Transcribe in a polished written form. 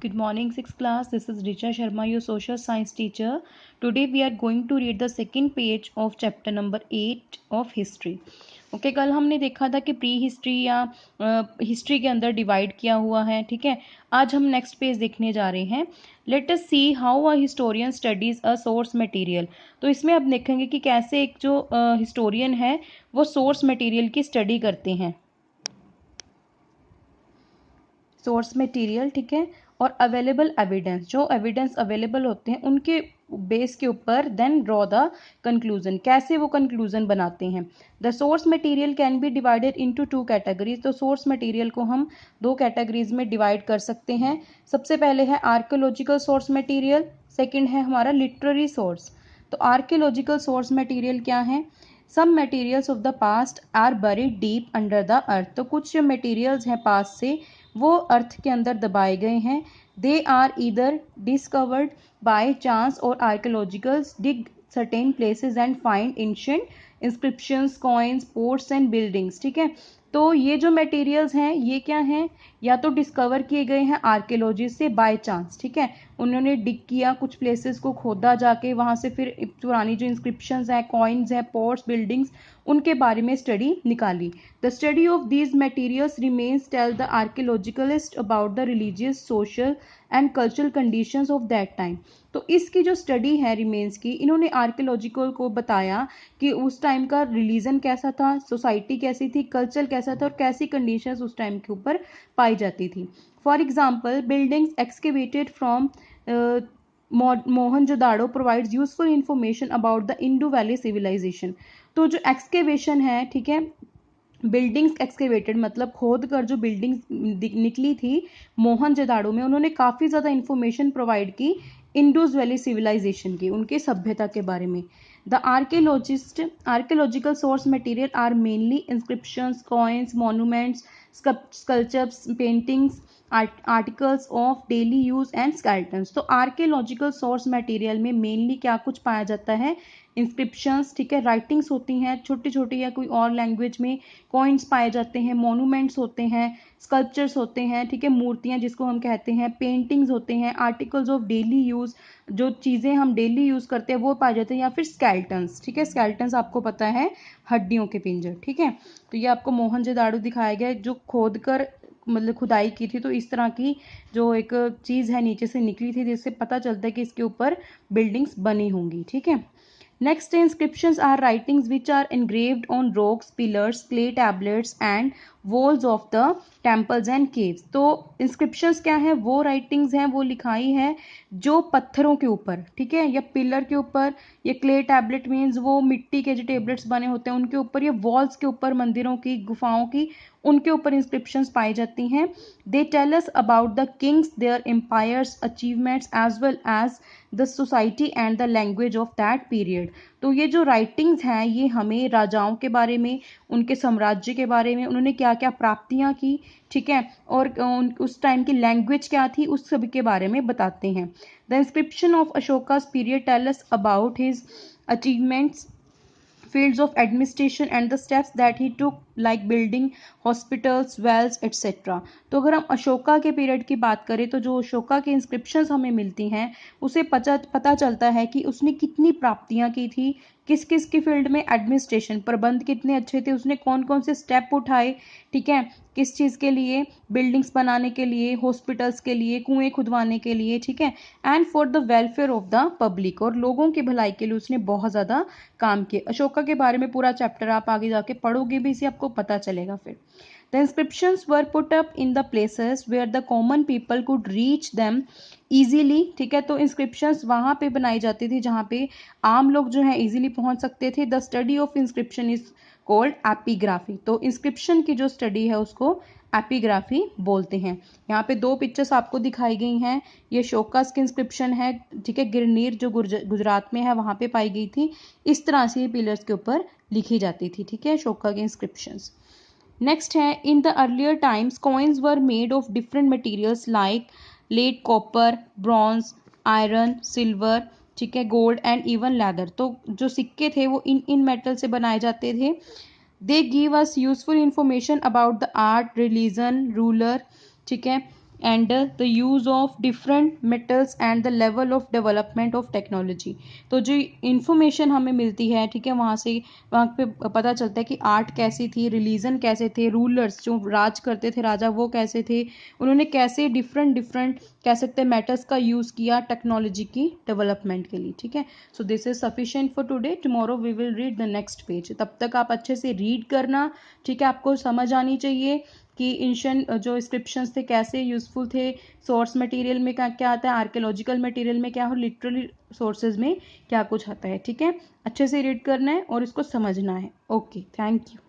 Good morning, 6th class. This is Richa Sharma, your social science teacher. Today we are going to read the second page of chapter number 8 of history. Okay कल हमने देखा था कि pre history या history के अंदर divide किया हुआ है. ठीक है, आज हम नेक्स्ट पेज देखने जा रहे हैं. Let us see how a historian studies a source material. तो इसमें अब देखेंगे कि कैसे एक जो हिस्टोरियन है वो सोर्स मटेरियल की स्टडी करते हैं. सोर्स मटेरियल, ठीक है, और अवेलेबल एविडेंस, जो एविडेंस अवेलेबल होते हैं उनके बेस के ऊपर देन ड्रॉ द कंक्लूजन, कैसे वो कंक्लूजन बनाते हैं. The source material can be divided into two categories. तो सोर्स मटेरियल को हम दो कैटेगरीज में डिवाइड कर सकते हैं. सबसे पहले है आर्कियोलॉजिकल सोर्स मटेरियल, सेकंड है हमारा लिटरेरी सोर्स. तो आर्कियोलॉजिकल सोर्स मटेरियल क्या है? Some materials of the past are buried deep under the earth. तो कुछ जो मटेरियल्स हैं पास्ट से वो अर्थ के अंदर दबाए गए हैं. They are either discovered by chance और archaeologicals dig certain places and find ancient inscriptions, coins, ports and buildings. ठीक है, तो ये जो मटेरियल्स हैं ये क्या हैं? या तो डिस्कवर किए गए हैं आर्कियोलॉजी से बाय चांस. ठीक है, उन्होंने डिग किया, कुछ प्लेसेस को खोदा जाके, वहाँ से फिर पुरानी जो इंस्क्रिप्शंस हैं, कॉइन्स हैं, पोर्ट्स, बिल्डिंग्स, उनके बारे में स्टडी निकाली. The study of these materials remains tell the archaeologicalist about the religious, social and cultural conditions of that time. तो इसकी जो स्टडी है रिमेन्स की, इन्होंने आर्कियोलॉजिकल को बताया कि उस टाइम का रिलीजन कैसा था, सोसाइटी कैसी थी, कल्चर कैसा था और कैसी कंडीशंस उस टाइम के ऊपर पाई जाती थी. For example, buildings excavated from Mohenjodaro provides useful information about the Indo valley civilisation. तो जो एक्सकेवेशन है, ठीक है, बिल्डिंग्स एक्सकेवेटेड मतलब खोद कर जो बिल्डिंग्स निकली थी मोहनजोदाड़ो में, उन्होंने काफ़ी ज़्यादा इंफॉर्मेशन प्रोवाइड की इंडोज वैली सिविलाइजेशन की, उनके सभ्यता के बारे में. The archaeological source material are mainly inscriptions, coins, monuments, sculptures, paintings, articles of daily use and skeletons. तो आर्कियोलॉजिकल सोर्स मटेरियल में मेनली क्या कुछ पाया जाता है? इंस्क्रिप्शंस, ठीक है, राइटिंग्स होती हैं छोटी छोटी या कोई और लैंग्वेज में, कॉइन्स पाए जाते हैं, मॉन्यूमेंट्स होते हैं, स्कल्पचर्स होते हैं, ठीक है, मूर्तियां जिसको हम कहते हैं, पेंटिंग्स होते हैं, आर्टिकल्स ऑफ डेली यूज, जो चीज़ें हम डेली यूज करते हैं वो पाए जाते हैं, या फिर स्केलेटन्स. ठीक है, स्केलेटन्स आपको पता है हड्डियों के पिंजर. ठीक है, तो ये आपको मोहनजोदाड़ो दिखाया गया है जो खोद कर मतलब खुदाई की थी. तो इस तरह की जो एक चीज़ है नीचे से निकली थी जिससे पता चलता है कि इसके ऊपर बिल्डिंग्स बनी होंगी. ठीक है, next inscriptions are writings which are engraved on rocks, pillars, clay tablets and walls of the temples and caves. तो inscriptions क्या है? वो writings हैं, वो लिखाई है जो पत्थरों के ऊपर, ठीक है, या पिलर के ऊपर, या क्ले टैबलेट मीन्स वो मिट्टी के जो टेबलेट्स बने होते हैं उनके ऊपर, या वॉल्स के ऊपर, मंदिरों की, गुफाओं की, उनके ऊपर इंस्क्रिप्शंस पाई जाती हैं. They tell us about the kings, their empires, achievements as well as the society and the language of that period. तो ये जो राइटिंग्स हैं ये हमें राजाओं के बारे में, उनके साम्राज्य के बारे में, उन्होंने क्या क्या प्राप्तियां की, ठीक है, और उस टाइम की लैंग्वेज क्या थी, उस सब के बारे में बताते हैं. The inscription of Ashoka's period tell us about his achievements, fields of administration and the steps that he took like building hospitals, wells, etc. तो अगर हम अशोका के पीरियड की बात करें तो जो अशोका के इंस्क्रिप्शंस हमें मिलती हैं उसे पता चलता है कि उसने कितनी प्राप्तियां की थी, किस किस की फील्ड में, एडमिनिस्ट्रेशन, प्रबंध कितने अच्छे थे, उसने कौन कौन से स्टेप उठाए, ठीक है, किस चीज़ के लिए, बिल्डिंग्स बनाने के लिए, हॉस्पिटल्स के लिए, कुएं खुदवाने के लिए, ठीक है, and for the welfare of the public, और लोगों की भलाई के लिए उसने बहुत ज़्यादा काम किए. अशोका के बारे में पूरा चैप्टर आप आगे जाके पढ़ोगे भी, इसे आपको पता चलेगा. फिर the inscriptions were put up in the places where the common people could reach them easily. ठीक है, तो इंस्क्रिप्शंस वहाँ पे बनाई जाती थी जहाँ पे आम लोग जो है ईजिली पहुँच सकते थे. The study of inscription is cold epigraphy. तो इंस्क्रिप्शन की जो स्टडी है उसको एपिग्राफी बोलते हैं. यहाँ पे दो पिक्चर्स आपको दिखाई गई हैं. ये अशोकास की इंस्क्रिप्शन है, ठीक है, गिरनीर जो गुजरात में है वहाँ पे पाई गई थी. इस तरह से पिलर्स के ऊपर लिखी जाती थी. ठीक है, अशोका की इंस्क्रिप्शंस. नेक्स्ट है, in the earlier times coins were made of different materials like lead, copper, bronze, iron, silver, ठीक है, गोल्ड एंड इवन लेदर. तो जो सिक्के थे वो इन मेटल से बनाए जाते थे. They give us useful information about the art, religion, ruler, ठीक है, and the use of different metals and the level of development of technology. तो जो इंफॉर्मेशन हमें मिलती है, ठीक है, वहाँ पे पता चलता है कि आर्ट कैसी थी, रिलीजन कैसे थे, रूलर्स जो राज करते थे, राजा वो कैसे थे, उन्होंने कैसे डिफरेंट डिफरेंट कह सकते हैं मेटल्स का यूज़ किया टेक्नोलॉजी की डेवलपमेंट के लिए। ठीक है, so this is sufficient for today, tomorrow we will read the next page. तब तक आप अच्छे से रीड करना, ठीक है, आपको समझ आनी चाहिए कि एंशिएंट जो इंस्क्रिप्शंस थे कैसे यूजफुल थे, सोर्स मटेरियल में क्या क्या आता है, आर्कियोलॉजिकल मटेरियल में क्या हो, लिटरली सोर्सेज में क्या कुछ आता है। ठीक है, अच्छे से रीड करना है और इसको समझना है। Okay, thank you.